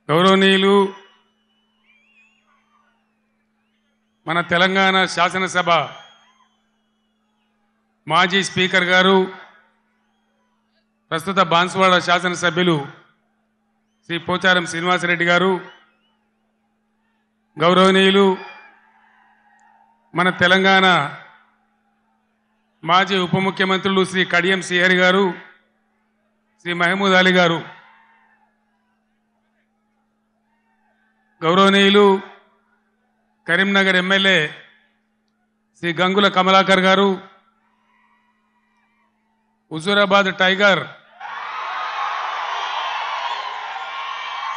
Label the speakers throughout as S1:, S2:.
S1: గౌరవనీయులు మన తెలంగాణ శాసనసభ మాజీ స్పీకర్ గారు ప్రస్తుత బాన్సువాడ శాసనసభ్యులు శ్రీ పోచారం శ్రీనివాసరెడ్డి గారు, గౌరవనీయులు మన తెలంగాణ మాజీ ఉప ముఖ్యమంత్రులు శ్రీ కడియం శ్రీహరి గారు, శ్రీ మహమూద్ అలీ గారు, గౌరవనీయులు కరీంనగర్ ఎమ్మెల్యే శ్రీ గంగుల కమలాకర్ గారు, హుజూరాబాద్ టైగర్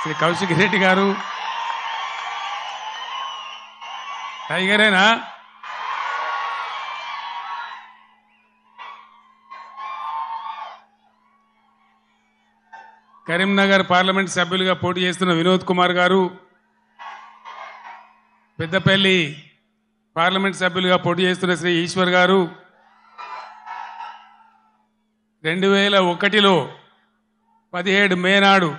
S1: శ్రీ కౌశిక్ రెడ్డి గారు, టైగరేనా? కరీంనగర్ పార్లమెంట్ సభ్యులుగా పోటీ చేస్తున్న వినోద్ కుమార్ గారు, పెద్దపల్లి పార్లమెంట్ సభ్యులుగా పోటీ చేస్తున్న శ్రీ ఈశ్వర్ గారు, 2001లో 17 మే నాడు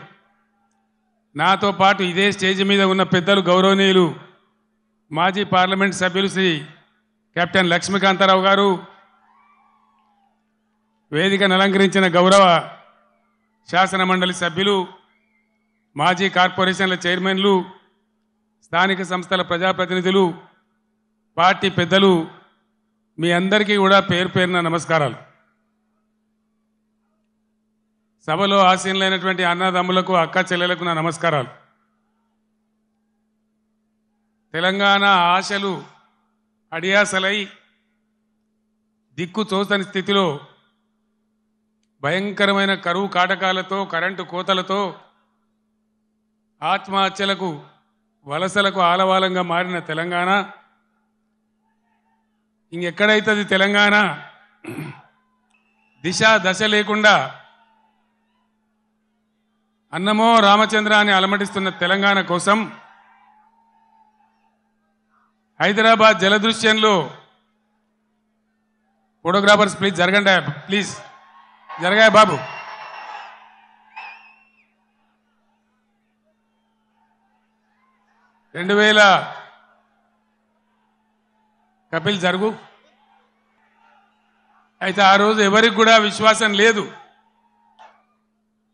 S1: నాతో పాటు ఇదే స్టేజ్ మీద ఉన్న పెద్దలు గౌరవనీయులు మాజీ పార్లమెంట్ సభ్యులు శ్రీ కెప్టెన్ లక్ష్మీకాంతారావు గారు, వేదికను అలంకరించిన గౌరవ శాసన మండలి సభ్యులు, మాజీ కార్పొరేషన్ల చైర్మన్లు, స్థానిక సంస్థల ప్రజాప్రతినిధులు, పార్టీ పెద్దలు, మీ అందరికీ కూడా పేరు పేరున నమస్కారాలు. సభలో ఆసీనులైనటువంటి అన్నదమ్ములకు, అక్క చెల్లెలకు నా నమస్కారాలు. తెలంగాణ ఆశలు అడియాసలై దిక్కు తోచని స్థితిలో భయంకరమైన కరువు కాటకాలతో, కరెంటు కోతలతో, ఆత్మహత్యలకు, వలసలకు ఆలవాలంగా మారిన తెలంగాణ ఇంకెక్కడైతుంది? తెలంగాణ దిశ దశ లేకుండా అన్నమో రామచంద్ర అని అలమటిస్తున్న తెలంగాణ కోసం హైదరాబాద్ జలదృశ్యంలో ఫోటోగ్రాఫర్స్ ప్లీజ్ జరగండి, ప్లీజ్ జరగాయ బాబు. కపిల్ జరుగు. అయితే ఆ రోజు ఎవరికి కూడా విశ్వాసం లేదు.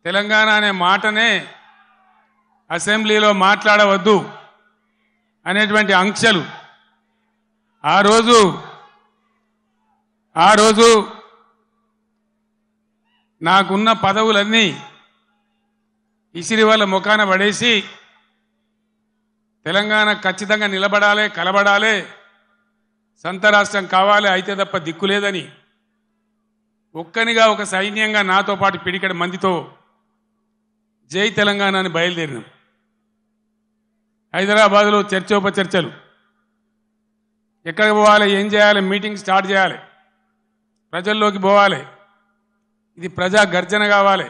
S1: తెలంగాణ అనే మాటనే అసెంబ్లీలో మాట్లాడవద్దు అనేటువంటి ఆంక్షలు ఆ రోజు నాకున్న పదవులన్నీ ఇసిరి వాళ్ళ ముఖాన పడేసి తెలంగాణ ఖచ్చితంగా నిలబడాలి, కలబడాలి, సొంత రాష్ట్రం కావాలి, అయితే తప్ప దిక్కులేదని ఒక్కనిగా ఒక సైన్యంగా నాతో పాటు పిడికడ మందితో జై తెలంగాణ అని బయలుదేరినాం. హైదరాబాద్లో చర్చోపచర్చలు, ఎక్కడికి పోవాలి, ఏం చేయాలి, మీటింగ్ స్టార్ట్ చేయాలి, ప్రజల్లోకి పోవాలి, ఇది ప్రజా గర్జన కావాలి.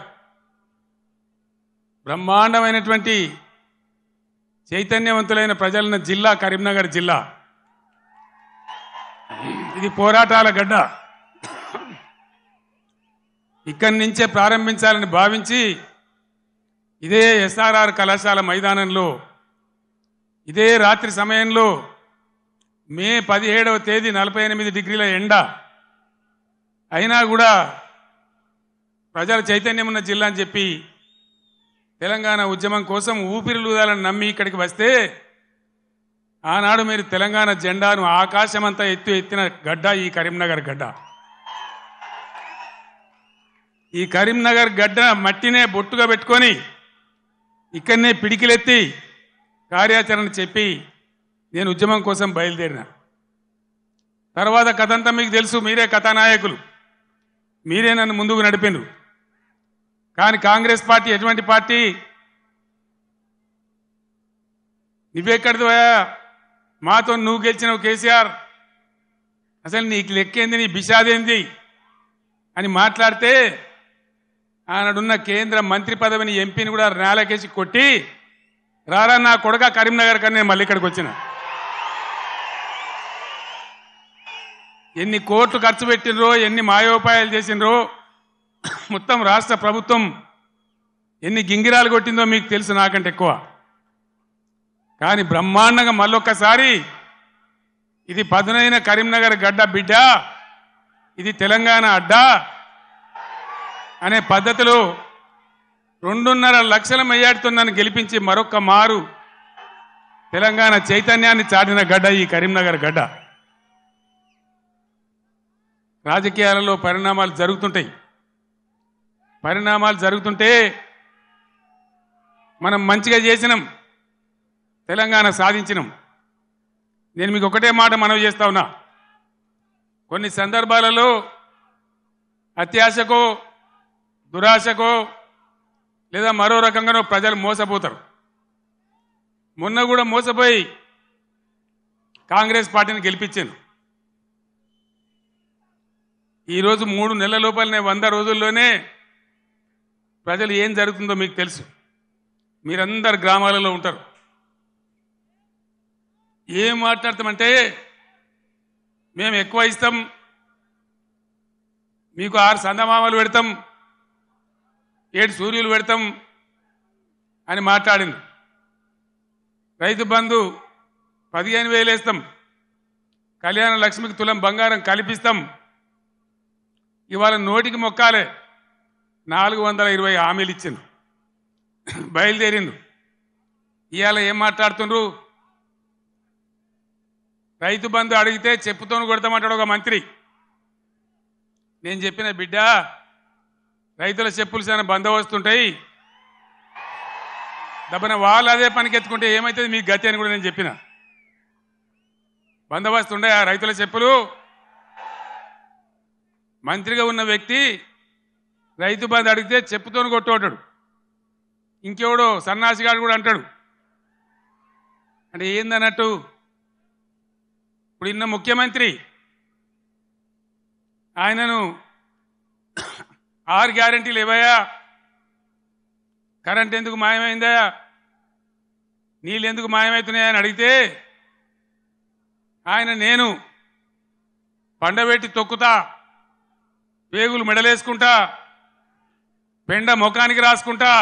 S1: బ్రహ్మాండమైనటువంటి చైతన్యవంతులైన ప్రజలున్న జిల్లా కరీంనగర్ జిల్లా. ఇది పోరాటాల గడ్డ. ఇక్కడి నుంచే ప్రారంభించాలని భావించి ఇదే ఎస్ఆర్ఆర్ కళాశాల మైదానంలో ఇదే రాత్రి సమయంలో మే 17వ తేదీ 48 డిగ్రీల ఎండ అయినా కూడా ప్రజల చైతన్యం ఉన్న జిల్లా అని చెప్పి తెలంగాణ ఉద్యమం కోసం ఊపిరిలూదాలని నమ్మి ఇక్కడికి వస్తే ఆనాడు మీరు తెలంగాణ జెండాను ఆకాశమంతా ఎత్తిన గడ్డ ఈ కరీంనగర్ గడ్డ. ఈ కరీంనగర్ గడ్డ మట్టినే బొట్టుగా పెట్టుకొని ఇక్కడనే పిడికిలెత్తి కార్యాచరణ చెప్పి నేను ఉద్యమం కోసం బయలుదేరిన. తర్వాత కథంతా మీకు తెలుసు, మీరే కథానాయకులు, మీరే నన్ను ముందుకు నడిపిండ్రు. కానీ కాంగ్రెస్ పార్టీ ఎటువంటి పార్టీ? నువ్వెక్కడిది మాతో నువ్వు గెలిచినవు కేసీఆర్, అసలు నీకు లెక్కేంది, నీ బిషాదేంది అని మాట్లాడితే ఆనాడున్న కేంద్ర మంత్రి పదవిని ఎంపీని కూడా నేలకేసి కొట్టి రారా నా కొడుక కరీంనగర్ కన్నా నేను మళ్ళీ ఇక్కడికి వచ్చిన. ఎన్ని కోట్లు ఖర్చు పెట్టినరో, ఎన్ని మాయోపాయాలు చేసినరో, మొత్తం రాష్ట్ర ప్రభుత్వం ఎన్ని గింగిరాలు కొట్టిందో మీకు తెలుసు నాకంటే ఎక్కువ. కానీ బ్రహ్మాండంగా మళ్ళొక్కసారి ఇది పదునైన కరీంనగర్ గడ్డ బిడ్డ, ఇది తెలంగాణ అడ్డ అనే పద్ధతిలో 2.5 లక్షల మెజార్టీతో నన్ను గెలిపించి మరొక్క మారు తెలంగాణ చైతన్యాన్ని చాటిన గడ్డ ఈ కరీంనగర్ గడ్డ. రాజకీయాలలో పరిణామాలు జరుగుతుంటే మనం మంచిగా చేసినాం, తెలంగాణ సాధించినాం. నేను మీకు ఒకటే మాట మనవి చేస్తా ఉన్నా, కొన్ని సందర్భాలలో అత్యాశకో దురాశకో లేదా మరో రకంగానో ప్రజలు మోసపోతారు. మొన్న కూడా మోసపోయి కాంగ్రెస్ పార్టీని గెలిపించాను. ఈరోజు 3 నెలల లోపలనే 100 రోజుల్లోనే ప్రజలు ఏం జరుగుతుందో మీకు తెలుసు. మీరందరు గ్రామాలలో ఉంటారు. ఏం మాట్లాడతామంటే మేము ఎక్కువ ఇస్తాం, మీకు 6 సందమామలు పెడతాం, 7 సూర్యులు పెడతాం అని మాట్లాడింది. రైతు బంధు 15,000 వేస్తాం, కళ్యాణ లక్ష్మికి తులం బంగారం కల్పిస్తాం. ఇవాళ నోటికి మొక్కాలే 420 హామీలు ఇచ్చింది, బయలుదేరిండు. ఇవాళ ఏం మాట్లాడుతుండ్రు? రైతు బంధు అడిగితే చెప్పుతోను కొడతామంటాడు ఒక మంత్రి. నేను చెప్పిన బిడ్డ, రైతుల చెప్పులు చాలా బందోబస్తుంటాయి, దబ్బన వాళ్ళు అదే పనికెత్తుకుంటే ఏమవుతుంది మీకు గతి అని కూడా నేను చెప్పిన. బందోబస్తు ఉండే ఆ రైతుల చెప్పులు. మంత్రిగా ఉన్న వ్యక్తి రైతు బంధు అడిగితే చెప్పుతోను కొట్టుకుంటాడు. ఇంకెవడో సన్నాసిగాడు కూడా అంటాడు. అంటే ఏందన్నట్టు? ఇప్పుడు ఇన్న ముఖ్యమంత్రి ఆయనను 6 గ్యారెంటీలు ఇవ్వయా, కరెంట్ ఎందుకు మాయమైందా, నీళ్ళు ఎందుకు మాయమవుతున్నాయని అడిగితే ఆయన నేను పండబెట్టి తొక్కుతా, పేగులు మెడలేసుకుంటా, పెండ ముఖానికి రాసుకుంటా,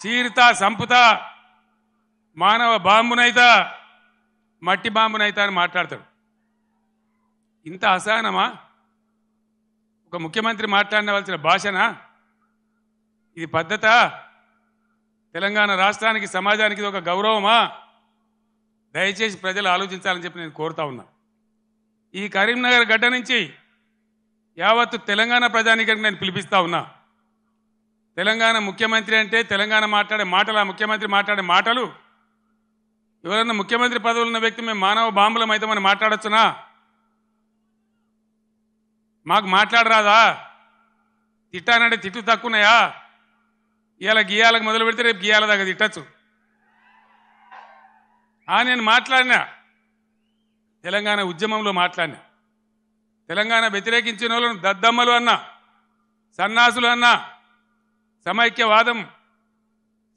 S1: చీరుతా సంపుతా, మానవ బాంబునైతా, మట్టి బాంబునైతా అని మాట్లాడతాడు. ఇంత అసహనమా? ఒక ముఖ్యమంత్రి మాట్లాడవలసిన భాషనా ఇది? పద్ధత? తెలంగాణ రాష్ట్రానికి సమాజానికి ఇది ఒక గౌరవమా? దయచేసి ప్రజలు ఆలోచించాలని చెప్పి నేను కోరుతా ఉన్నా. ఈ కరీంనగర్ గడ్డ నుంచి యావత్తు తెలంగాణ ప్రజానీకానికి నేను పిలిపిస్తా ఉన్నా. తెలంగాణ ముఖ్యమంత్రి అంటే తెలంగాణ మాట్లాడే మాటలు, ఆ ముఖ్యమంత్రి మాట్లాడే మాటలు, ఎవరన్నా ముఖ్యమంత్రి పదవులు ఉన్న వ్యక్తి మేము మానవ బాంబులం అయితే మనం మాట్లాడొచ్చునా? మాకు మాట్లాడరాదా? తిట్టానంటే తిట్టు తక్కువన్నాయా? ఇవాళ గీయాలకు మొదలు పెడితే రేపు గీయాల దాకా తిట్టచ్చు. నేను మాట్లాడినా, తెలంగాణ ఉద్యమంలో మాట్లాడినా, తెలంగాణ వ్యతిరేకించిన వాళ్ళను దద్దమ్మలు అన్నా, సన్నాసులు అన్నా, సమైక్యవాదం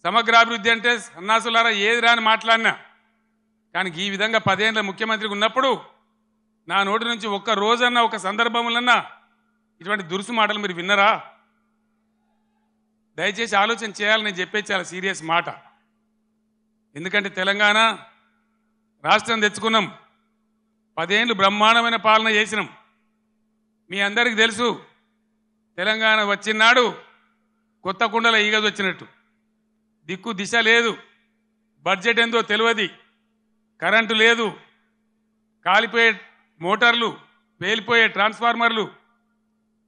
S1: సమగ్రాభివృద్ధి అంటే సన్నాసులారా ఏది రాని మాట్లాడినా. కానీ ఈ విధంగా 10 ఏళ్ళ ముఖ్యమంత్రికి ఉన్నప్పుడు నా నోటి నుంచి ఒక్క రోజన్నా ఒక సందర్భంలోన్నా ఇటువంటి దురుసు మాటలు మీరు విన్నరా? దయచేసి ఆలోచన చేయాలని నేను చెప్పేది చాలా సీరియస్ మాట. ఎందుకంటే తెలంగాణ రాష్ట్రం తెచ్చుకున్నాం, 10 ఏళ్ళు బ్రహ్మాండమైన పాలన చేసినాం. మీ అందరికీ తెలుసు, తెలంగాణ వచ్చినాడు కొత్త కుండల ఈగదు వచ్చినట్టు. దిక్కు దిశ లేదు, బడ్జెట్ ఏందో తెలియదు, కరెంటు లేదు, కాలిపోయే మోటార్లు, పేలిపోయే ట్రాన్స్ఫార్మర్లు,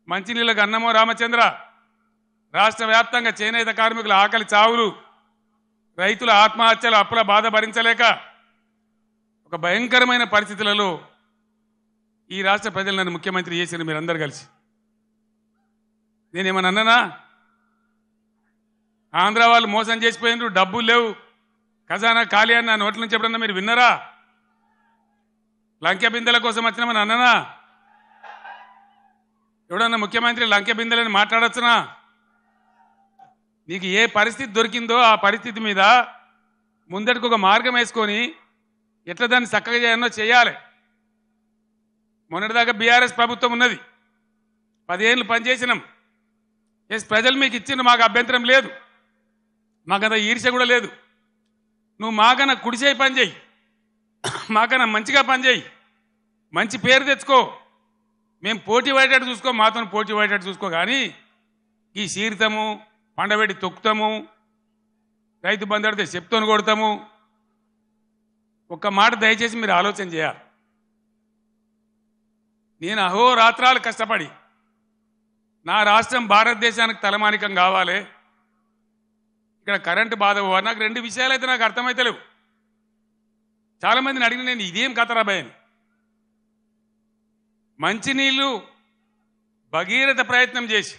S1: మంచినీళ్ళకు అన్నమో రామచంద్ర, రాష్ట్ర వ్యాప్తంగా చేనేత కార్మికుల ఆకలి చావులు, రైతుల ఆత్మహత్యలు, అప్పుల బాధ భరించలేక ఒక భయంకరమైన పరిస్థితులలో ఈ రాష్ట్ర ప్రజలు నన్ను ముఖ్యమంత్రి చేశారు మీరందరూ కలిసి. నేనేమన్నా అన్నానా? ఆంధ్ర వాళ్ళు మోసం చేసిపోయినారు, డబ్బులు లేవు, ఖజానా ఖాళీ అని నా నోట్ల నుంచి ఎప్పుడన్నా మీరు విన్నారా? లంకె బిందెల కోసం వచ్చినామని అన్నానా? ఎవడన్నా ముఖ్యమంత్రి లంకె బిందెలని మాట్లాడచ్చునా? నీకు ఏ పరిస్థితి దొరికిందో ఆ పరిస్థితి మీద ముందటికి ఒక మార్గం వేసుకొని ఎట్లా దాన్ని చక్కగా చేయాలో చేయాలి. మొన్నటిదాకా బీఆర్ఎస్ ప్రభుత్వం ఉన్నది, 10 ఏళ్ళు పనిచేసినాం. ప్రజలు మీకు ఇచ్చిన మాకు అభ్యంతరం లేదు, మాకంత ఈర్ష్య కూడా లేదు. నువ్వు మాకన్నా కుడిచేయి పని చేయి, మాకన్నా మంచిగా పని చేయి, మంచి పేరు తెచ్చుకో, మేము పోటీ పడేటట్టు చూసుకో, మాతో పోటీ పడేటట్టు చూసుకో. కానీ ఈ సీరితము పండబెట్టి తొక్కుతాము, రైతు బంధు అడితే చెప్తోని కొడతాము. ఒక్క మాట దయచేసి మీరు ఆలోచన చేయాలి. నేను అహోరాత్రాలు కష్టపడి నా రాష్ట్రం భారతదేశానికి తలమానికం కావాలి, ఇక్కడ కరెంటు బాధ పోవాలి. నాకు రెండు విషయాలు అయితే నాకు అర్థమైతలేవు. చాలామందిని అడిగిన నేను ఇదేం కథరాబాయ్ అని. మంచినీళ్ళు భగీరథ ప్రయత్నం చేసి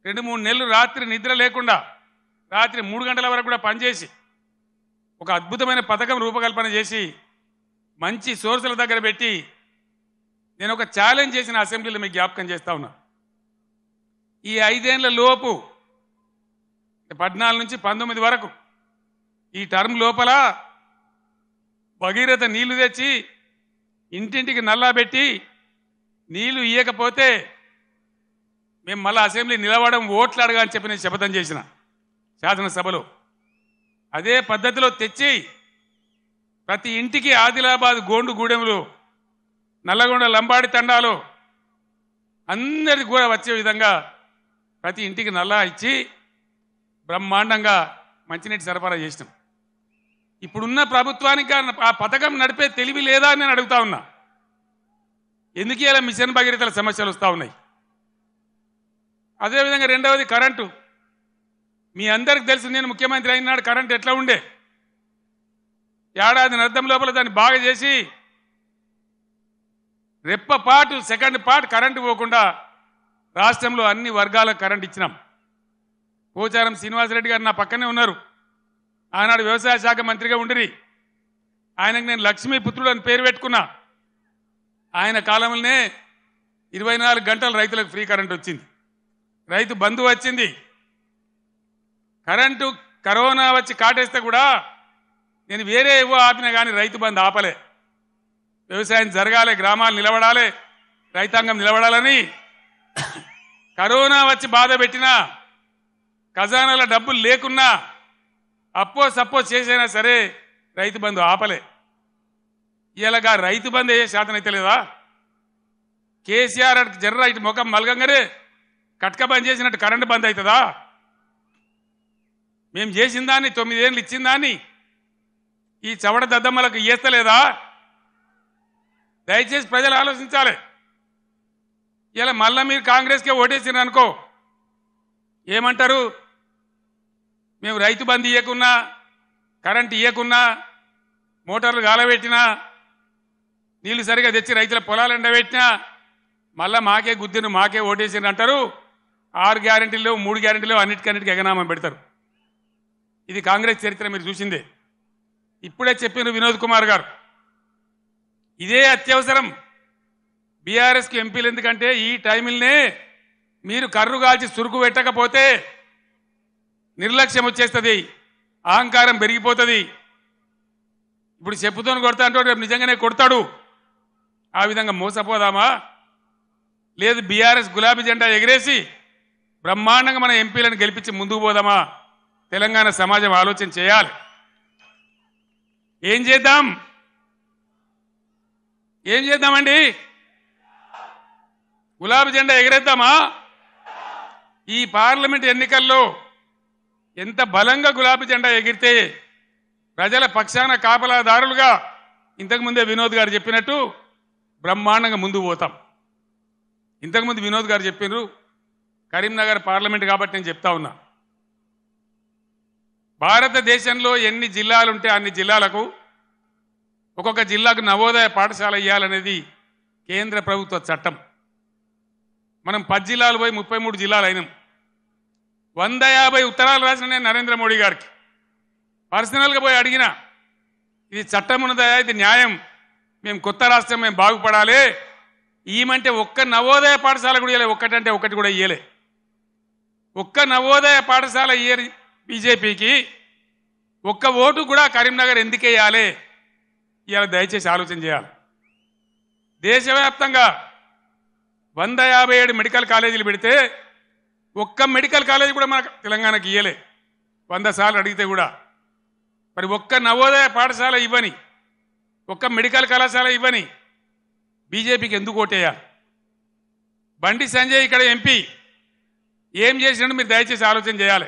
S1: 2-3 నెలలు రాత్రి నిద్ర లేకుండా రాత్రి 3 గంటల వరకు కూడా పనిచేసి ఒక అద్భుతమైన పథకం రూపకల్పన చేసి మంచి సోర్సుల దగ్గర పెట్టి నేను ఒక ఛాలెంజ్ చేసిన అసెంబ్లీలో మీకు జ్ఞాపకం చేస్తా ఉన్నా. ఈ 5 ఏళ్ల లోపు 14 నుంచి 19 వరకు ఈ టర్మ్ లోపల భగీరథ నీళ్లు తెచ్చి ఇంటింటికి నల్లా పెట్టి నీళ్లు ఇయ్యకపోతే మేము మళ్ళీ అసెంబ్లీ నిలవడం ఓట్లు అడగా అని చెప్పి నేను శపథం చేసిన శాసనసభలో. అదే పద్ధతిలో తెచ్చి ప్రతి ఇంటికి ఆదిలాబాద్ గోండు గూడెంలో నల్లగొండ లంబాడి తండాలో అందరికి కూడా వచ్చే విధంగా ప్రతి ఇంటికి నల్లా ఇచ్చి బ్రహ్మాండంగా మంచినీటి సరఫరా చేసినాం. ఇప్పుడున్న ప్రభుత్వానికి ఆ పథకం నడిపే తెలివి లేదా అని నేను అడుగుతా ఉన్నా. ఎందుకు ఇలా మిషన్ భగీరథల సమస్యలు వస్తూ ఉన్నాయి? అదేవిధంగా రెండవది కరెంటు. మీ అందరికి తెలుసు, నేను ముఖ్యమంత్రి అయినాడు కరెంటు ఎట్లా ఉండే. ఏడాది అర్థం లోపల దాన్ని బాగా చేసి రెప్పపాటు సెకండ్ పార్ట్ కరెంటు పోకుండా రాష్ట్రంలో అన్ని వర్గాలకు కరెంట్ ఇచ్చినాం. పోచారం శ్రీనివాసరెడ్డి గారు నా పక్కనే ఉన్నారు. ఆనాడు వ్యవసాయ శాఖ మంత్రిగా ఉండిరి. ఆయనకు నేను లక్ష్మీపుత్రుడు అని పేరు పెట్టుకున్నా. ఆయన కాలంలోనే 24 గంటలు రైతులకు ఫ్రీ కరెంట్ వచ్చింది, రైతు బంధు వచ్చింది. కరెంటు కరోనా వచ్చి కాటేస్తే కూడా నేను వేరే ఏవో ఆపినా కానీ రైతు బంధు ఆపలే. వ్యవసాయం జరగాలి, గ్రామాలు నిలబడాలి, రైతాంగం నిలబడాలని కరోనా వచ్చి బాధ పెట్టినా, ఖజానాల డబ్బులు లేకున్నా, అప్పో సప్పో చేసైనా సరే రైతు బంధు ఆపలే. ఇలాగా రైతు బంధు ఏ శాతం అయితే లేదా? కేసీఆర్ జర్ర ఇటు ముఖం మలగంగానే కట్క బంద్ చేసినట్టు కరెంటు బంద్ అవుతుందా? మేము చేసిన దాన్ని 9 ఏళ్ళు ఇచ్చిన దాన్ని ఈ చవడ దద్దమ్మలకు ఇయ్యస్తలేదా? దయచేసి ప్రజలు ఆలోచించాలి. ఇలా మళ్ళా మీరు కాంగ్రెస్కే ఓటేసినారు అనుకో, ఏమంటారు? మేము రైతు బంధు ఇవ్వకున్నా, కరెంటు ఇవ్వకున్నా, మోటార్లు గాలబెట్టినా, నీళ్లు సరిగా తెచ్చి రైతుల పొలాలు ఎండబెట్టినా మళ్ళా మాకే గుద్దిను, మాకే ఓటేసినారు అంటారు. 6 గ్యారెంటీలు 3 గ్యారెంటీలు అన్నిటికన్నిటికీ ఎగనామం పెడతారు. ఇది కాంగ్రెస్ చరిత్ర మీరు చూసిందే. ఇప్పుడే చెప్పిన వినోద్ కుమార్ గారు, ఇదే అత్యవసరం బీఆర్ఎస్కి ఎంపీలు. ఎందుకంటే ఈ టైంలోనే మీరు కర్రు కాల్చి సురుకు పెట్టకపోతే నిర్లక్ష్యం వచ్చేస్తుంది, అహంకారం పెరిగిపోతుంది. ఇప్పుడు చెప్పుతో కొడతా అంటే రేపు నిజంగానే కొడతాడు. ఆ విధంగా మోసపోదామా? లేదు బీఆర్ఎస్ గులాబీ జెండా ఎగిరేసి బ్రహ్మాండంగా మన ఎంపీలను గెలిపించి ముందుకు పోదామా? తెలంగాణ సమాజం ఆలోచన చేయాలి. ఏం చేద్దాం? ఏం చేద్దామండి? గులాబీ జెండా ఎగిరేద్దామా? ఈ పార్లమెంట్ ఎన్నికల్లో ఎంత బలంగా గులాబీ జెండా ఎగిరితే ప్రజల పక్షాన కాపలాదారులుగా ఇంతకుముందే వినోద్ గారు చెప్పినట్టు బ్రహ్మాండంగా ముందుకు పోతాం. ఇంతకుముందు వినోద్ గారు చెప్పినారు కరీంనగర్ పార్లమెంట్ కాబట్టి నేను చెప్తా ఉన్నా. భారతదేశంలో ఎన్ని జిల్లాలుంటే అన్ని జిల్లాలకు ఒక్కొక్క జిల్లాకు నవోదయ పాఠశాల ఇవ్వాలనేది కేంద్ర ప్రభుత్వ చట్టం. మనం 10 జిల్లాలు పోయి 33 జిల్లాలు అయినాం. 150 ఉత్తరాలు రాసిన నేను నరేంద్ర మోడీ గారికి పర్సనల్గా పోయి అడిగిన, ఇది చట్టం ఉన్నదయా, ఇది న్యాయం, మేము కొత్త రాష్ట్రం, మేము బాగుపడాలి, ఈమంటే ఒక్క నవోదయ పాఠశాల కూడా ఇవ్వలే. ఒక్కటంటే ఒకటి కూడా ఇవ్వలే. ఒక్క నవోదయ పాఠశాల ఇయ్యని బీజేపీకి ఒక్క ఓటు కూడా కరీంనగర్ ఎందుకు వేయాలి? ఇవాళ దయచేసి ఆలోచన చేయాలి. దేశవ్యాప్తంగా 157 మెడికల్ కాలేజీలు పెడితే ఒక్క మెడికల్ కాలేజీ కూడా మన తెలంగాణకి ఇయ్యలే. 100 సార్లు అడిగితే కూడా మరి ఒక్క నవోదయ పాఠశాల ఇవ్వని, ఒక్క మెడికల్ కళాశాల ఇవ్వని బీజేపీకి ఎందుకు ఓటేయాలి? బండి సంజయ్ ఇక్కడ ఎంపీ ఏం చేసినట్టు మీరు దయచేసి ఆలోచన చేయాలి.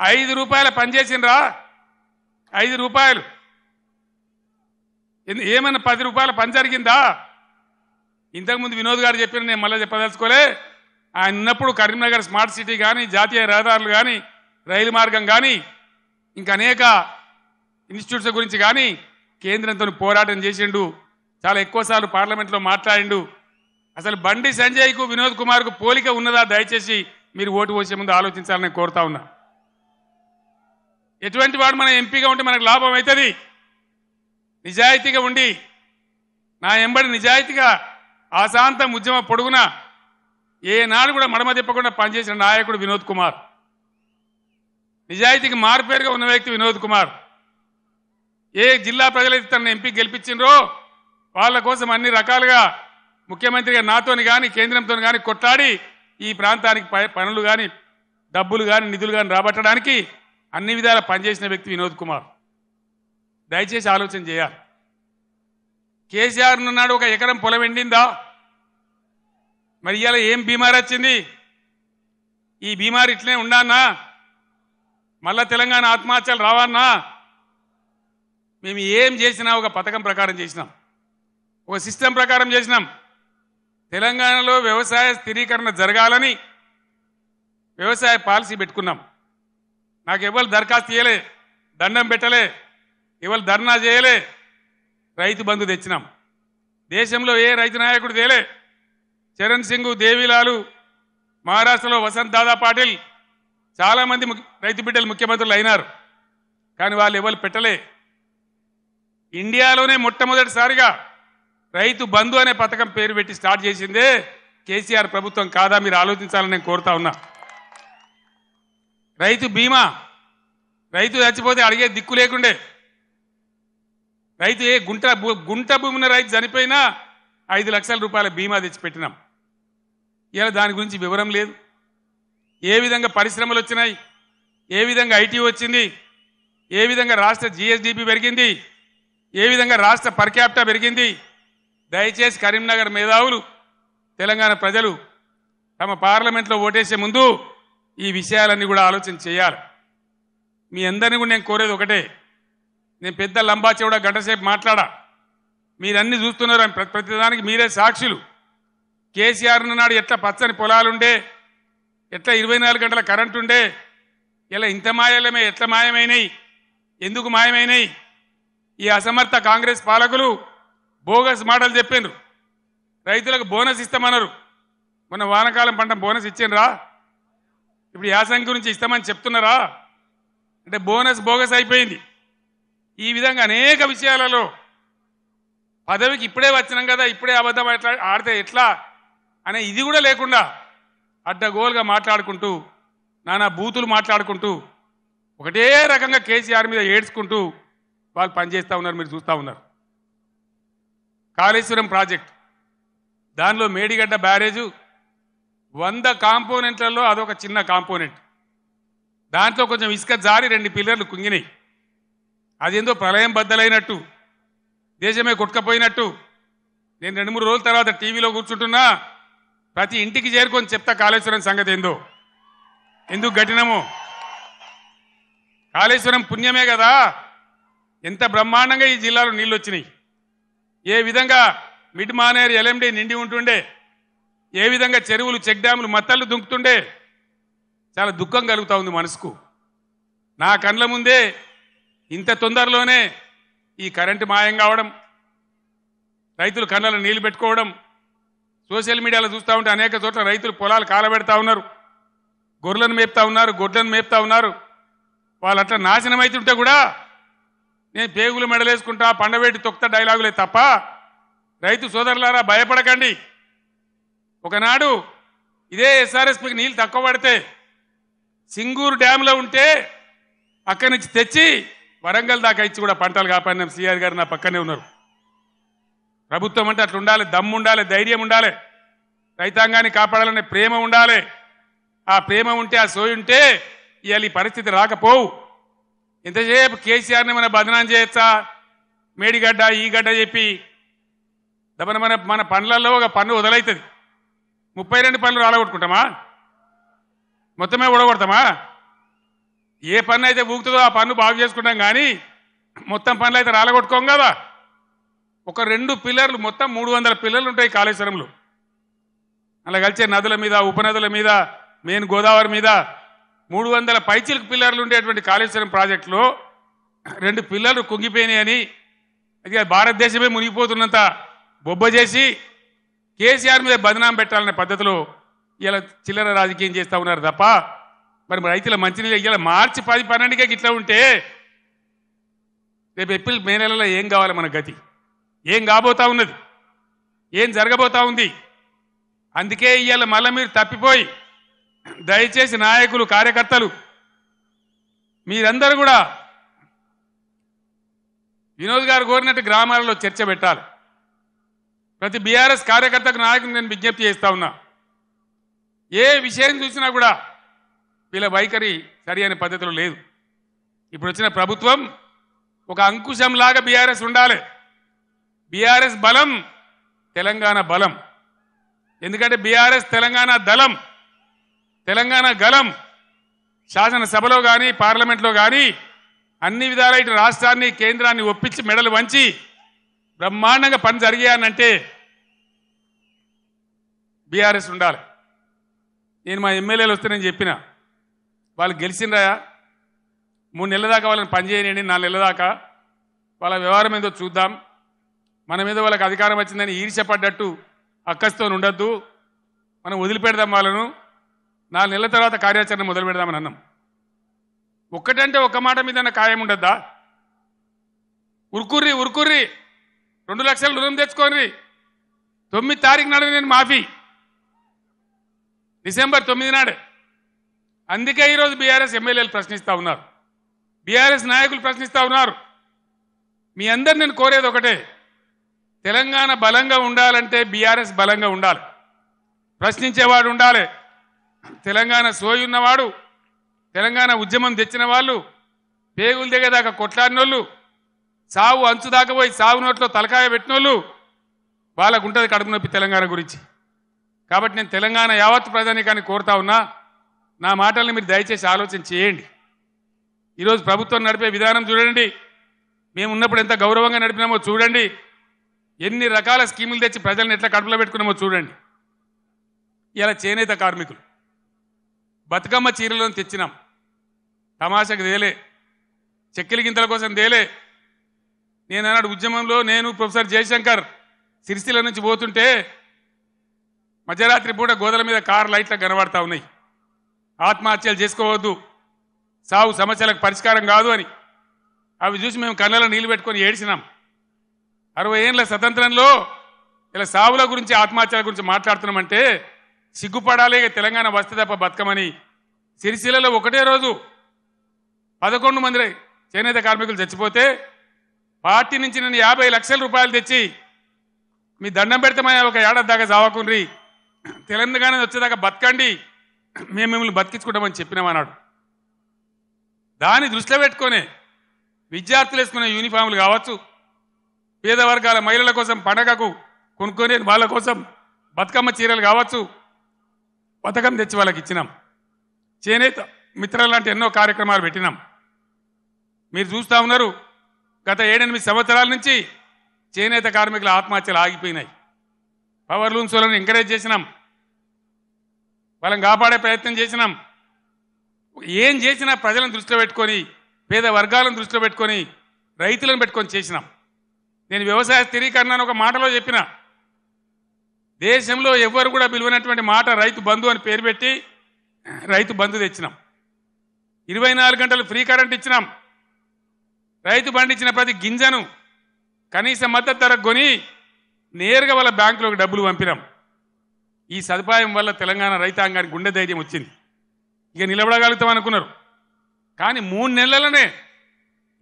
S1: 5 రూపాయల పని చేసినరా? 5 రూపాయలు ఏమన్నా 10 రూపాయల పని జరిగిందా? ఇంతకుముందు వినోద్ గారు చెప్పిన నేను మళ్ళీ చెప్పదలుచుకోలే. ఆయన ఉన్నప్పుడు కరీంనగర్ స్మార్ట్ సిటీ కానీ, జాతీయ రహదారులు కానీ, రైలు మార్గం కానీ, ఇంకా అనేక ఇన్స్టిట్యూట్స్ గురించి కానీ కేంద్రంతో పోరాటం చేసిండు. చాలా ఎక్కువసార్లు పార్లమెంట్లో మాట్లాడిండు. అసలు బండి సంజయ్కు వినోద్ కుమార్కు పోలిక ఉన్నదా? దయచేసి మీరు ఓటు పోసే ముందు ఆలోచించాలని కోరుతా ఉన్నా. ఎటువంటి వాడు మన ఎంపీగా ఉంటే మనకు లాభం అవుతుంది? నిజాయితీగా ఉండి నా ఎంబడి నిజాయితీగా ఆశాంతం ఉద్యమ పొడుగున ఏనాడు కూడా మడమ తిప్పకుండా పనిచేసిన నాయకుడు వినోద్ కుమార్. నిజాయితీకి మారుపేరుగా ఉన్న వ్యక్తి వినోద్ కుమార్. ఏ జిల్లా ప్రజలైతే తన ఎంపీ గెలిపించిండ్రో వాళ్ళ కోసం అన్ని రకాలుగా ముఖ్యమంత్రిగా నాతోని కానీ కేంద్రంతో కానీ కొట్లాడి ఈ ప్రాంతానికి పనులు కానీ, డబ్బులు కానీ, నిధులు కానీ రాబట్టడానికి అన్ని విధాలా పనిచేసిన వ్యక్తి వినోద్ కుమార్. దయచేసి ఆలోచన చేయాలి. కేసీఆర్ ఉన్నాడు, ఒక ఎకరం పొలం ఎండిందా? మరి ఇవాళ ఏం బీమారి వచ్చింది? ఈ బీమారి ఇట్లనే ఉండానా? మళ్ళా తెలంగాణ ఆత్మహత్యలు రావన్నా? మేము ఏం చేసినా ఒక పథకం ప్రకారం చేసినాం, ఒక సిస్టమ్ ప్రకారం చేసినాం. తెలంగాణలో వ్యవసాయ స్థిరీకరణ జరగాలని వ్యవసాయ పాలసీ పెట్టుకున్నాం. నాకు ఎవరు దరఖాస్తు చేయలే, దండం పెట్టలే, ఎవరు ధర్నా చేయలే. రైతు బంధు తెచ్చినాం. దేశంలో ఏ రైతు నాయకుడు తేలే. చరణ్ సింగ్, దేవిలాలు, మహారాష్ట్రలో వసంత్ దాదా పాటిల్, చాలామంది రైతు బిడ్డలు ముఖ్యమంత్రులు అయినారు. కానీ వాళ్ళు ఎవరు పెట్టలే. ఇండియాలోనే మొట్టమొదటిసారిగా రైతు బంధు అనే పథకం పేరు పెట్టి స్టార్ట్ చేసిందే కేసీఆర్ ప్రభుత్వం కాదా? మీరు ఆలోచించాలని నేను కోరుతా ఉన్నా. రైతు బీమా, రైతు చచ్చిపోతే అడిగే దిక్కు లేకుండే. రైతు ఏ గుంట భూమి ఉన్న రైతు చనిపోయినా 5 లక్షల రూపాయల బీమా తెచ్చిపెట్టినాం. ఇలా దాని గురించి వివరం లేదు. ఏ విధంగా పరిశ్రమలు వచ్చినాయి, ఏ విధంగా ఐటీ వచ్చింది, ఏ విధంగా రాష్ట్ర జిఎస్డిపి పెరిగింది, ఏ విధంగా రాష్ట్ర పర్ క్యాపిటా పెరిగింది. దయచేసి కరీంనగర్ మేధావులు, తెలంగాణ ప్రజలు తమ పార్లమెంట్లో ఓటేసే ముందు ఈ విషయాలన్నీ కూడా ఆలోచన చేయాలి. మీ అందరినీ కూడా నేను కోరేది ఒకటే. నేను పెద్ద లంబా చెవుడా గంటసేపు మాట్లాడా, మీరన్నీ చూస్తున్నారు. ప్రతిదానికి మీరే సాక్షులు. కేసీఆర్ నాడు ఎట్లా పచ్చని పొలాలుండే, ఎట్లా 24 గంటల కరెంటు ఉండే, ఇలా ఇంత మాయలమే ఎట్లా మాయమైనాయి, ఎందుకు మాయమైనాయి? ఈ అసమర్థ కాంగ్రెస్ పాలకులు బోగస్ మాటలు చెప్పిండ్రు. రైతులకు బోనస్ ఇస్తామన్నారు. మొన్న వానకాలం పంట బోనస్ ఇచ్చిండ్రా? ఇప్పుడు యాసంగి గురించి ఇస్తామని చెప్తున్నారా? అంటే బోనస్ బోగస్ అయిపోయింది. ఈ విధంగా అనేక విషయాలలో పదవికి ఇప్పుడే వచ్చినాం కదా, ఇప్పుడే అబద్ధం ఎట్లా ఆడితే ఎట్లా అనే ఇది కూడా లేకుండా అడ్డగోలుగా మాట్లాడుకుంటూ, నానా బూతులు మాట్లాడుకుంటూ, ఒకటే రకంగా కేసీఆర్ మీద ఏడ్చుకుంటూ వాళ్ళు పనిచేస్తూ ఉన్నారు. మీరు చూస్తూ ఉన్నారు. కాళేశ్వరం ప్రాజెక్ట్, దానిలో మేడిగడ్డ బ్యారేజు 100 కాంపోనెంట్లలో అదొక చిన్న కాంపోనెంట్. దాంట్లో కొంచెం ఇసుక జారి 2 పిల్లర్లు కుంగినాయి. అదేందో ప్రళయం బద్దలైనట్టు, దేశమే కొట్టుకపోయినట్టు. నేను 2-3 రోజుల తర్వాత టీవీలో కూర్చుంటున్నా, ప్రతి ఇంటికి చేరుకొని చెప్తా కాళేశ్వరం సంగతి ఏందో, ఎందుకు గట్టినమో. కాళేశ్వరం పుణ్యమే కదా ఎంత బ్రహ్మాండంగా ఈ జిల్లాలో నీళ్ళు వచ్చినాయి. ఏ విధంగా మిడ్ మానేరు ఎల్ఎండి నిండి ఉంటుండే, ఏ విధంగా చెరువులు, చెక్ డ్యాములు, మత్తళ్ళు దుంకుతుండే. చాలా దుఃఖం కలుగుతూ ఉంది మనసుకు. నా కండ్ల ముందే ఇంత తొందరలోనే ఈ కరెంటు మాయం కావడం, రైతులు కళ్ళలో నీళ్లు పెట్టుకోవడం, సోషల్ మీడియాలో చూస్తూ ఉంటే అనేక చోట్ల రైతులు పొలాలు కాలబెడతా ఉన్నారు, గొర్రెలను మేపుతా ఉన్నారు, గొడ్లను మేపుతా ఉన్నారు. వాళ్ళు అట్లా నాశనం అవుతుంటే కూడా నేను పేగులు మెడలేసుకుంటా, పండవేటి తొక్త డైలాగులే తప్ప, రైతు సోదరులారా భయపడకండి. ఒకనాడు ఇదే ఎస్ఆర్ఎస్పీకి నీళ్ళు తక్కువ పడితే సింగూరు డ్యాంలో ఉంటే అక్కడి నుంచి తెచ్చి వరంగల్ దాకా ఇచ్చి కూడా పంటలు కాపాడినాం. సిఆర్ గారు నా పక్కనే ఉన్నారు. ప్రభుత్వం అంటే అట్లా ఉండాలి, దమ్ము ఉండాలి, ధైర్యం ఉండాలి, రైతాంగాన్ని కాపాడాలనే ప్రేమ ఉండాలి. ఆ ప్రేమ ఉంటే, ఆ సోయి ఉంటే ఇవాళ ఈ పరిస్థితి రాకపోవు. ఎంతసేపు కేసీఆర్ని మన బదనాం చేయొచ్చా, మేడిగడ్డ ఈ గడ్డ చెప్పి దమన మన మన పనులలో ఒక పన్ను వదలవుతుంది. 32 పనులు రాలగొట్టుకుంటామా? మొత్తమే ఊడగొడతామా? ఏ పన్ను అయితే ఊగుతుందో ఆ పన్ను బాగు చేసుకుంటాం, కానీ మొత్తం పనులు అయితే రాలగొట్టుకోం కదా. ఒక 2 పిల్లర్లు, మొత్తం 300 పిల్లర్లు ఉంటాయి కాళేశ్వరంలో. అలా కలిసే నదుల మీద, ఉపనదుల మీద, మెయిన్ గోదావరి మీద 300 పైచిలకు పిల్లర్లు ఉండేటువంటి కాళేశ్వరం ప్రాజెక్టులో 2 పిల్లర్లు కుంగిపోయినాయని, అది భారతదేశమే మునిగిపోతున్నంత బొబ్బ చేసి కేసీఆర్ మీద బదనాం పెట్టాలనే పద్ధతిలో ఇలా చిల్లర రాజకీయం చేస్తూ ఉన్నారు తప్ప, మరి రైతుల మంచినీళ్ళు ఇలా మార్చి 10, 12కే ఇట్లా ఉంటే రేపు ఏప్రిల్ మే నెలలో ఏం కావాలి మన గతి? ఏం కాబోతా ఉన్నది? ఏం జరగబోతా ఉంది? అందుకే ఇవాళ మళ్ళీ మీరు తప్పిపోయి, దయచేసి నాయకులు, కార్యకర్తలు మీరందరూ కూడా వినోద్ గారు కోరినట్టు గ్రామాలలో చర్చ పెట్టాలి. ప్రతి బీఆర్ఎస్ కార్యకర్తకు, నాయకులు నేను విజ్ఞప్తి చేస్తా ఉన్నా, ఏ విషయం చూసినా కూడా వీళ్ళ వైఖరి సరి అనే పద్ధతిలో లేదు. ఇప్పుడు వచ్చిన ప్రభుత్వం ఒక అంకుశంలాగా బీఆర్ఎస్ ఉండాలి. బీఆర్ఎస్ బలం తెలంగాణ బలం. ఎందుకంటే బీఆర్ఎస్ తెలంగాణ దళం, తెలంగాణ గలం. శాసనసభలో కానీ, పార్లమెంట్లో కానీ అన్ని విధాల ఇటు రాష్ట్రాన్ని, కేంద్రాన్ని ఒప్పించి మెడలు వంచి బ్రహ్మాండంగా పని జరిగాయనంటే బీఆర్ఎస్ ఉండాలి. నేను మా ఎమ్మెల్యేలు వస్తే నేను చెప్పిన, వాళ్ళు గెలిచిండ్రా 3 నెలల దాకా వాళ్ళని పనిచేయనండి, 4 నెలల దాకా వాళ్ళ వ్యవహారం ఏదో చూద్దాం, మన మీద వాళ్ళకి అధికారం వచ్చిందని ఈర్ష్యపడ్డట్టు అక్కస్తో ఉండొద్దు, మనం వదిలిపెడదాం వాళ్ళను, 4 నెలల తర్వాత కార్యాచరణ మొదలు పెడదామని అన్నాం. ఒక్కటంటే ఒక్క మాట మీద ఖాయం ఉండద్దా? ఉరుకుర్రి 2 లక్షలు రుణం తెచ్చుకోండి, 9 తారీఖు నాడు నేను మాఫీ, డిసెంబర్ 9 నాడే. అందుకే ఈరోజు బీఆర్ఎస్ ఎమ్మెల్యేలు ప్రశ్నిస్తూ ఉన్నారు, బీఆర్ఎస్ నాయకులు ప్రశ్నిస్తూ ఉన్నారు. మీ అందరు నేను కోరేది ఒకటే, తెలంగాణ బలంగా ఉండాలంటే బీఆర్ఎస్ బలంగా ఉండాలి, ప్రశ్నించేవాడు ఉండాలి. తెలంగాణ సోయి ఉన్నవాడు, తెలంగాణ ఉద్యమం తెచ్చిన వాళ్ళు, పేగులు దిగేదాకా కొట్లాడినోళ్ళు, సావు అంచు దాకా పోయి సావు నోట్లో తలకాయ పెట్టినోళ్ళు, వాళ్ళకు ఉంటుంది కడుపు నొప్పి తెలంగాణ గురించి. కాబట్టి నేను తెలంగాణ యావత్ ప్రజానీకాన్ని కోరుతా ఉన్నా, నా మాటల్ని మీరు దయచేసి ఆలోచన చేయండి. ఈరోజు ప్రభుత్వం నడిపే విధానం చూడండి, మేము ఉన్నప్పుడు ఎంత గౌరవంగా నడిపినామో చూడండి, ఎన్ని రకాల స్కీములు తెచ్చి ప్రజల్ని ఎట్లా కడుపులో పెట్టుకున్నామో చూడండి. ఇలా చేనేత కార్మికులు బతుకమ్మ చీరలను తెచ్చినాం, తమాషకు తేలే, చెక్కిలి గింతల కోసం తేలే. నేను అన్నాడు ఉద్యమంలో, నేను ప్రొఫెసర్ జయశంకర్ సిరిసిల్ల నుంచి పోతుంటే మధ్యరాత్రి పూట గోదల మీద కారు లైట్లు కనబడతా ఉన్నాయి, ఆత్మహత్యలు చేసుకోవద్దు, సాగు సమస్యలకు పరిష్కారం కాదు అని. అవి చూసి మేము కళ్ళలో నీళ్లు పెట్టుకొని ఏడ్చినాం. 60 ఏళ్ళ స్వతంత్రంలో ఇలా సావుల గురించి, ఆత్మహత్యల గురించి మాట్లాడుతున్నామంటే సిగ్గుపడాలి. తెలంగాణ వస్తే తప్ప బతకమని సిరిసిల్లలో ఒకటే రోజు 11 మంది చేనేత కార్మికులు చచ్చిపోతే పార్టీ నుంచి నేను 50 లక్షల రూపాయలు తెచ్చి మీ దండం పెడతామని ఒక ఏడాది దాకా చావకుండ్రి, తెలంగాణ వచ్చేదాకా బతకండి, మేము మిమ్మల్ని బతికించుకుంటామని చెప్పినామన్నాడు. దాన్ని దృష్టిలో పెట్టుకొని విద్యార్థులు వేసుకునే యూనిఫామ్లు కావచ్చు, పేద వర్గాల మహిళల కోసం పండగకు కొనుక్కొని వాళ్ళ కోసం బతుకమ్మ చీరలు కావచ్చు, పథకం తెచ్చి వాళ్ళకి ఇచ్చినాం. చేనేత మిత్రులు లాంటి ఎన్నో కార్యక్రమాలు పెట్టినాం. మీరు చూస్తూ ఉన్నారు, గత 7-8 సంవత్సరాల నుంచి చేనేత కార్మికుల ఆత్మహత్యలు ఆగిపోయినాయి. పవర్ లూమ్స్ వాళ్ళని ఎంకరేజ్ చేసినాం, వాళ్ళని కాపాడే ప్రయత్నం చేసినాం. ఏం చేసినా ప్రజలను దృష్టిలో పెట్టుకొని, పేద వర్గాలను దృష్టిలో పెట్టుకొని, రైతులను పెట్టుకొని చేసినాం. నేను వ్యవసాయ స్థిరీకరణ అని ఒక మాటలో చెప్పిన, దేశంలో ఎవ్వరు కూడా పిలువనటువంటి మాట రైతు బంధు అని పేరు పెట్టి రైతు బంధు తెచ్చినాం. 24 గంటలు ఫ్రీ కరెంట్ ఇచ్చినాం. రైతు పండించిన ప్రతి గింజను కనీస మద్దతు ధరకు కొని నేరుగా వాళ్ళ బ్యాంకులోకి డబ్బులు పంపినాం. ఈ సదుపాయం వల్ల తెలంగాణ రైతాంగానికి గుండె ధైర్యం వచ్చింది. ఇక నిలబడగలుగుతాం అనుకున్నారు, కానీ 3 నెలలనే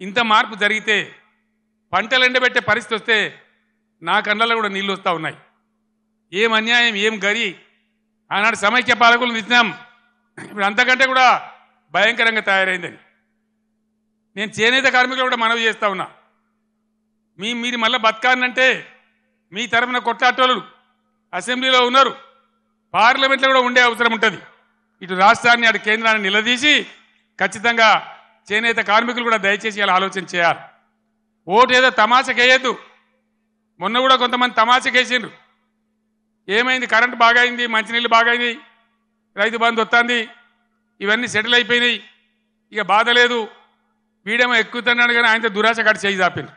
S1: ఇంత మార్పు జరిగితే, పంటలు ఎండబెట్టే పరిస్థితి వస్తే నా కళ్ళల్లో కూడా నీళ్ళు వస్తూ ఉన్నాయి. ఏం అన్యాయం, ఏం గరి. ఆనాడు సమైక్య పాలకులను ఇచ్చినాం, ఇప్పుడు అంతకంటే కూడా భయంకరంగా తయారైందని. నేను చేనేత కార్మికులు కూడా మనవి చేస్తా ఉన్నా, మీరు మళ్ళీ బతకాలంటే మీ తరఫున కొట్లాటోళ్ళు అసెంబ్లీలో ఉన్నారు, పార్లమెంట్లో కూడా ఉండే అవసరం ఉంటుంది. ఇటు రాష్ట్రాన్ని అటు కేంద్రాన్ని నిలదీసి ఖచ్చితంగా చేనేత కార్మికులు కూడా దయచేసి ఇలా ఆలోచన చేయాలి. ఓటు ఏదో తమాషకేయద్దు. మొన్న కూడా కొంతమంది తమాషకేసిండ్రు. ఏమైంది, కరెంటు బాగా అయింది, మంచినీళ్ళు బాగా అయినాయి, రైతు బంధు వస్తుంది, ఇవన్నీ సెటిల్ అయిపోయినాయి, ఇక బాధ లేదు, వీడేమో ఎక్కుతున్నాడు కానీ ఆయనతో దురాశ కట్టి చేయి చాపిండు.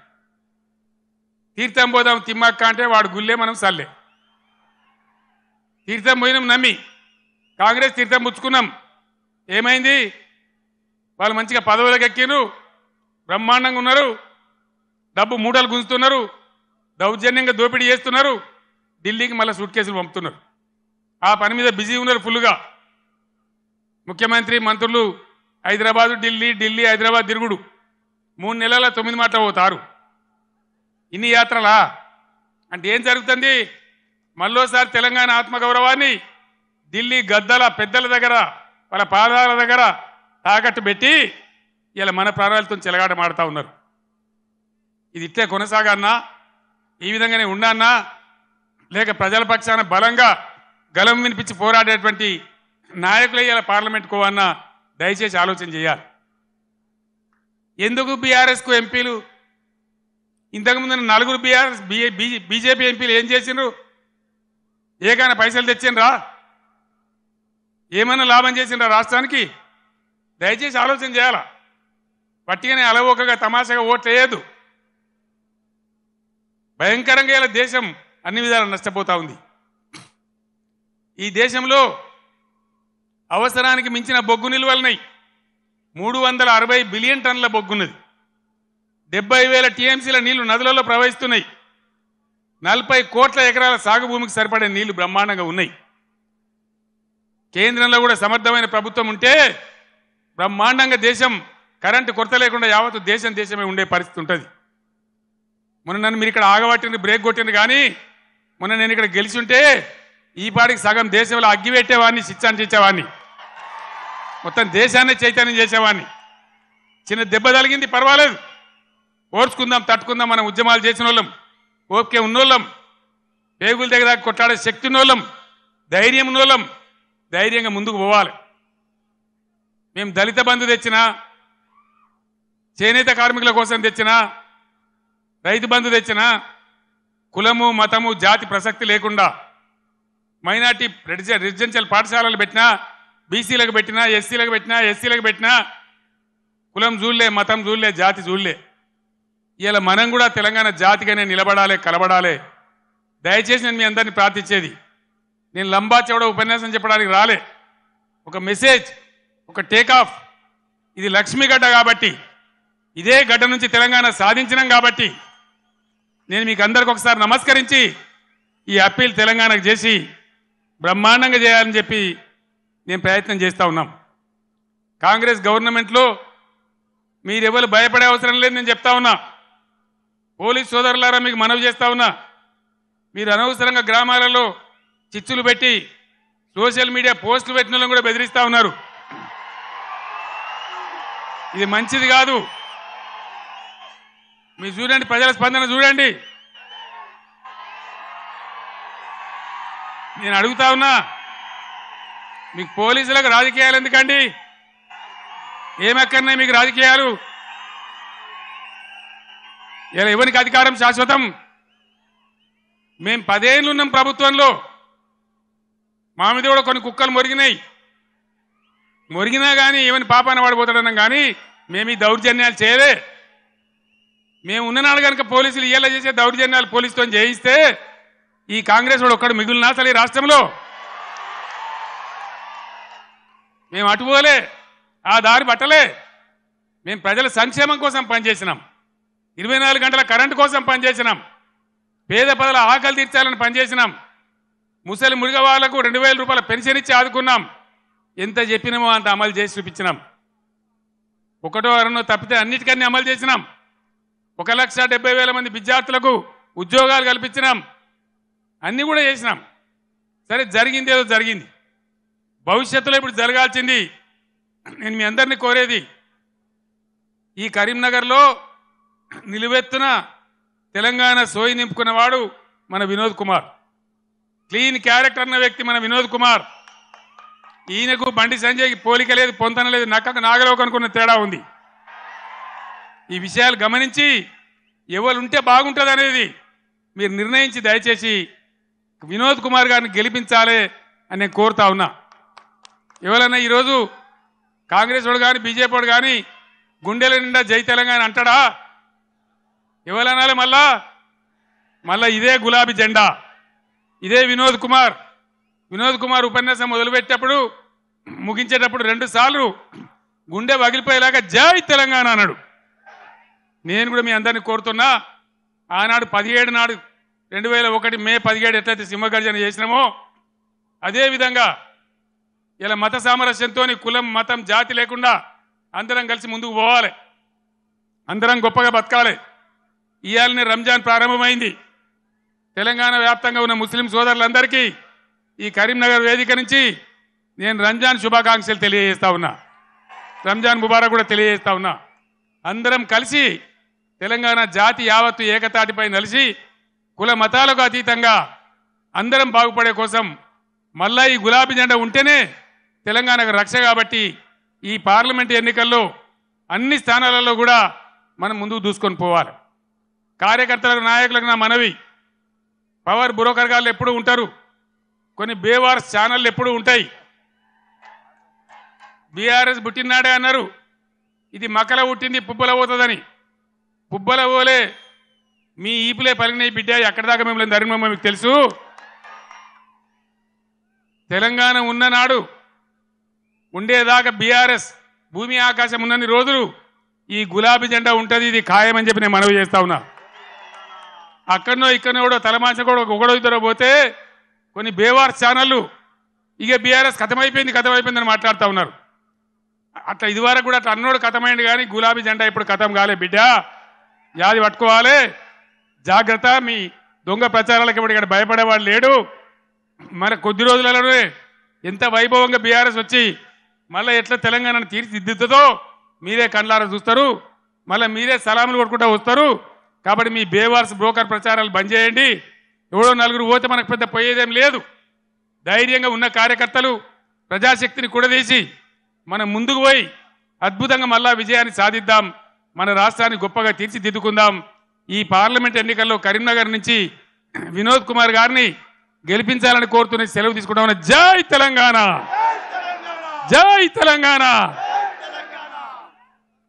S1: తీర్థం పోదాం తిమ్మక్క అంటే వాడు గుల్లే మనం సల్లే. తీర్థం పోయినాం నమ్మి, కాంగ్రెస్ తీర్థం పుచ్చుకున్నాం. ఏమైంది, వాళ్ళు మంచిగా పదవులకు ఎక్కిరు, బ్రహ్మాండంగా ఉన్నారు, డబ్బు మూటలు గుంజుతున్నారు, దౌర్జన్యంగా దోపిడీ చేస్తున్నారు, ఢిల్లీకి మళ్ళీ సూట్ కేసులు పంపుతున్నారు. ఆ పని మీద బిజీ ఉన్నారు ఫుల్గా. ముఖ్యమంత్రి మంత్రులు హైదరాబాదు ఢిల్లీ, ఢిల్లీ హైదరాబాద్ తిరుగుడు. 3 నెలల 9 మాటలు పోతారు. ఇన్ని యాత్రలా అంటే ఏం జరుగుతుంది? మళ్ళోసారి తెలంగాణ ఆత్మగౌరవాన్ని ఢిల్లీ గద్దల పెద్దల దగ్గర వాళ్ళ పాదాల దగ్గర తాకట్టు పెట్టి ఇలా మన ప్రాణాలతో చెలగాట మాడుతూ ఉన్నారు. ఇది ఇట్లే కొనసాగన్నా, ఈ విధంగానే ఉండన్నా, లేక ప్రజల పక్షాన బలంగా గలం వినిపించి పోరాడేటువంటి నాయకులు ఇలా పార్లమెంట్ కోవన్నా దయచేసి ఆలోచన చేయాలి. ఎందుకు బీఆర్ఎస్కు ఎంపీలు, ఇంతకుముందు 4 బీజేపీ ఎంపీలు ఏం చేసిండ్రు? ఏకైనా పైసలు తెచ్చిండ్రా? ఏమైనా లాభం చేసిండ్రా రాష్ట్రానికి? దయచేసి ఆలోచన చేయాలా. పట్టిగానే అలవోకగా తమాషగా ఓట్లు వేయద్దు. భయంకరంగా ఇలా దేశం అన్ని విధాలు నష్టపోతా ఉంది. ఈ దేశంలో అవసరానికి మించిన బొగ్గు నిల్వలున్నాయి. 360 బిలియన్ టన్నుల బొగ్గున్నది. 70,000 టీఎంసీల నీళ్లు నదులలో ప్రవహిస్తున్నాయి. 40 కోట్ల ఎకరాల సాగు భూమికి సరిపడే నీళ్లు బ్రహ్మాండంగా ఉన్నాయి. కేంద్రంలో కూడా సమర్థమైన ప్రభుత్వం ఉంటే బ్రహ్మాండంగా దేశం కరెంటు కొరత లేకుండా యావత్తు దేశమే ఉండే పరిస్థితి ఉంటుంది. మొన్న నన్ను మీరు ఇక్కడ ఆగబట్టింది, బ్రేక్ కొట్టింది, కానీ మొన్న నేను ఇక్కడ గెలిచి ఉంటే ఈ పాటికి సగం దేశంలో అగ్గి పెట్టేవాడిని, శిక్షించేవాడిని, మొత్తం దేశాన్ని చైతన్యం చేసేవాడిని. చిన్న దెబ్బ తగిలింది, పర్వాలేదు, ఓర్చుకుందాం, తట్టుకుందాం. మనం ఉద్యమాలు చేసిన వాళ్ళం, ఓపికే ఉన్నోళ్ళం, పేగుల దగ్గర కొట్లాడే శక్తి ఉన్నోళ్ళం, ధైర్యం ఉన్నోళ్ళం, ధైర్యంగా ముందుకు పోవాలి. మేము దళిత బంధు తెచ్చినా, చేనేత కార్మికుల కోసం తెచ్చినా, రైతు బంధు తెచ్చినా, కులము మతము జాతి ప్రసక్తి లేకుండా మైనార్టీ రెసిడెన్షియల్ పాఠశాలలు పెట్టినా, బీసీలకు పెట్టినా, ఎస్సీలకు పెట్టినా, ఎస్సీలకు పెట్టినా, కులం చూడలే, మతం చూడలే, జాతి చూడలే. ఇలా మనం కూడా తెలంగాణ జాతిగానే నిలబడాలి, కలబడాలి. దయచేసి నేను మీ అందరినీ ప్రార్థించేది, నేను లంబా చౌడ ఉపన్యాసం చెప్పడానికి రాలే. ఒక మెసేజ్, ఒక టేకాఫ్. ఇది లక్ష్మీ గడ్డ కాబట్టి, ఇదే గడ్డ నుంచి తెలంగాణ సాధించినాం కాబట్టి నేను మీకు అందరికి ఒకసారి నమస్కరించి ఈ అప్పీల్ తెలంగాణకు చేసి బ్రహ్మాండంగా చేయాలని చెప్పి నేను ప్రయత్నం చేస్తూ ఉన్నాం. కాంగ్రెస్ గవర్నమెంట్లో మీరెవరు భయపడే అవసరం లేదు, నేను చెప్తా ఉన్నా. పోలీస్ సోదరులారా మీకు మనవి చేస్తా ఉన్నా, మీరు అనవసరంగా గ్రామాలలో చిచ్చులు పెట్టి సోషల్ మీడియా పోస్టులు పెట్టిన వాళ్ళని కూడా బెదిరిస్తూ ఉన్నారు. ఇది మంచిది కాదు. మీరు చూడండి, ప్రజల స్పందన చూడండి. నేను అడుగుతా ఉన్నా, మీకు పోలీసులకు రాజకీయాలు ఎందుకండి? ఏమక్కర్నాయి మీకు రాజకీయాలు? ఇలా ఎవరికి అధికారం శాశ్వతం? మేము 10 ఏళ్ళు ఉన్నాం ప్రభుత్వంలో, మా మీద కూడా కొన్ని కుక్కలు మొరిగినా కానీ ఏమని పాపాన పడిపోతాడన్నాం, కానీ మేము ఈ దౌర్జన్యాలు చేయలే. మేము ఉన్ననాడు కనుక పోలీసులు ఇలా చేసే దౌర్జన్యాలు పోలీసుతో చేయిస్తే ఈ కాంగ్రెస్ వాడు ఒక్కడు మిగులునా అసలు ఈ రాష్ట్రంలో? మేము అటుపోలే, ఆ దారి పట్టలే. మేము ప్రజల సంక్షేమం కోసం పనిచేసినాం, 24 గంటల కరెంటు కోసం పనిచేసినాం, పేద ప్రజల ఆకలి తీర్చాలని పనిచేసినాం, ముసలి మురిగ వాళ్లకు 2,000 రూపాయల పెన్షన్ ఇచ్చి ఆదుకున్నాం. ఎంత చెప్పినామో అంత అమలు చేసి చూపించినాం. ఒకటో అరణో తప్పితే అన్నిటికన్నీ అమలు చేసినాం. 1,70,000 మంది విద్యార్థులకు ఉద్యోగాలు కల్పించినాం. అన్నీ కూడా చేసినాం. సరే, జరిగింది ఏదో జరిగింది. భవిష్యత్తులో ఇప్పుడు జరగాల్సింది, నేను మీ అందరినీ కోరేది, ఈ కరీంనగర్లో నిలువెత్తున తెలంగాణ సోయి నింపుకున్నవాడు మన వినోద్ కుమార్. క్లీన్ క్యారెక్టర్ అన్న వ్యక్తి మన వినోద్ కుమార్. ఈయనకు బండి సంజయ్కి పోలిక లేదు, పొంతన లేదు, నక్కకు నాగలోకి అనుకున్న తేడా ఉంది. ఈ విషయాలు గమనించి ఎవరుంటే బాగుంటుంది అనేది మీరు నిర్ణయించి దయచేసి వినోద్ కుమార్ గారిని గెలిపించాలి అని నేను కోరుతా ఉన్నా. ఎవరన్నా ఈరోజు కాంగ్రెస్ వాడు కానీ బీజేపీ వాడు కానీ గుండెల నిండా జై తెలంగాణ అంటాడా? ఎవరనాలి? మళ్ళా ఇదే గులాబీ జెండా, ఇదే వినోద్ కుమార్. వినోద్ కుమార్ ఉపన్యాసం మొదలుపెట్టేటప్పుడు ముగించేటప్పుడు 2 సార్లు గుండె పగిలిపోయేలాగా జై తెలంగాణ అన్నాడు. నేను కూడా మీ అందరినీ కోరుతున్నా, ఆనాడు 17 నాడు 2001 మే 17 ఎట్లయితే సింహగర్జన చేసినామో అదేవిధంగా ఇలా మత సామరస్యంతో కులం మతం జాతి లేకుండా అందరం కలిసి ముందుకు పోవాలి, అందరం గొప్పగా బతకాలి. ఇవాళనే రంజాన్ ప్రారంభమైంది. తెలంగాణ వ్యాప్తంగా ఉన్న ముస్లిం సోదరులందరికీ ఈ కరీంనగర్ వేదిక నుంచి నేను రంజాన్ శుభాకాంక్షలు తెలియజేస్తా ఉన్నా, రంజాన్ ముబారక్ కూడా తెలియజేస్తా ఉన్నా. అందరం కలిసి తెలంగాణ జాతి యావత్తు ఏకతాటిపై నలిసి కుల మతాలకు అతీతంగా అందరం బాగుపడే కోసం మళ్ళా ఈ గులాబీ జెండా ఉంటేనే తెలంగాణకు రక్ష. కాబట్టి ఈ పార్లమెంట్ ఎన్నికల్లో అన్ని స్థానాలలో కూడా మనం ముందుకు దూసుకొని పోవాలి. కార్యకర్తలకు నాయకులకు నా మనవి, పవర్ బ్రోకర్ గాళ్ళు ఎప్పుడు ఉంటారు, కొన్ని బేవార్స్ ఛానళ్ళు ఎప్పుడు ఉంటాయి. బీఆర్ఎస్ పుట్టినాడే అన్నారు, ఇది మకల పుట్టింది పుబ్బల పోతుందని. పుబ్బల పోలే మీ ఈపులే పలిగినాయి బిడ్డ, ఎక్కడి దాకా మిమ్మల్ని ధర్మమ్మ మీకు తెలుసు. తెలంగాణ ఉన్ననాడు ఉండేదాకా బీఆర్ఎస్ భూమి ఆకాశం ఉన్నన్ని రోజులు ఈ గులాబీ జెండా ఉంటుంది, ఇది ఖాయమని చెప్పి నేను మనవి చేస్తా ఉన్నా. అక్కడనో ఇక్కడనో కూడా తలమాంచ కూడా ఒకడో ఇద్దరో పోతే కొన్ని బేవార్స్ ఛానళ్ళు ఇక బీఆర్ఎస్ కథమైపోయిందని మాట్లాడుతూ ఉన్నారు. అట్లా ఇదివరకు కూడా అట్లా అన్నోడు కథమైంది, కానీ గులాబీ జెండా ఇప్పుడు కథం కాలే బిడ్డ, యాది పట్టుకోవాలి, జాగ్రత్త. మీ దొంగ ప్రచారాలకు ఇప్పుడు ఇక్కడ భయపడేవాడు లేడు. మన కొద్ది రోజులలోనే ఎంత వైభవంగా బీఆర్ఎస్ వచ్చి మళ్ళీ ఎట్లా తెలంగాణను తీర్చిదిద్దుతుందో మీరే కళ్ళారా చూస్తారు, మళ్ళీ మీరే సలాములు కొట్టుకుంటూ వస్తారు. కాబట్టి మీ బేవార్స్ బ్రోకర్ ప్రచారాలు బంద్ చేయండి. ఎవడో నలుగురు పోతే మనకు పెద్ద పోయేదేం లేదు. ధైర్యంగా ఉన్న కార్యకర్తలు ప్రజాశక్తిని కూడదీసి మనం ముందుకు పోయి అద్భుతంగా మళ్ళా విజయాన్ని సాధిద్దాం, మన రాష్ట్రాన్ని గొప్పగా తీర్చిదిద్దుకుందాం. ఈ పార్లమెంట్ ఎన్నికల్లో కరీంనగర్ నుంచి వినోద్ కుమార్ గారిని గెలిపించాలని కోరుతున్న సెలవు తీసుకుంటామని. జై తెలంగాణ, జై తెలంగాణ.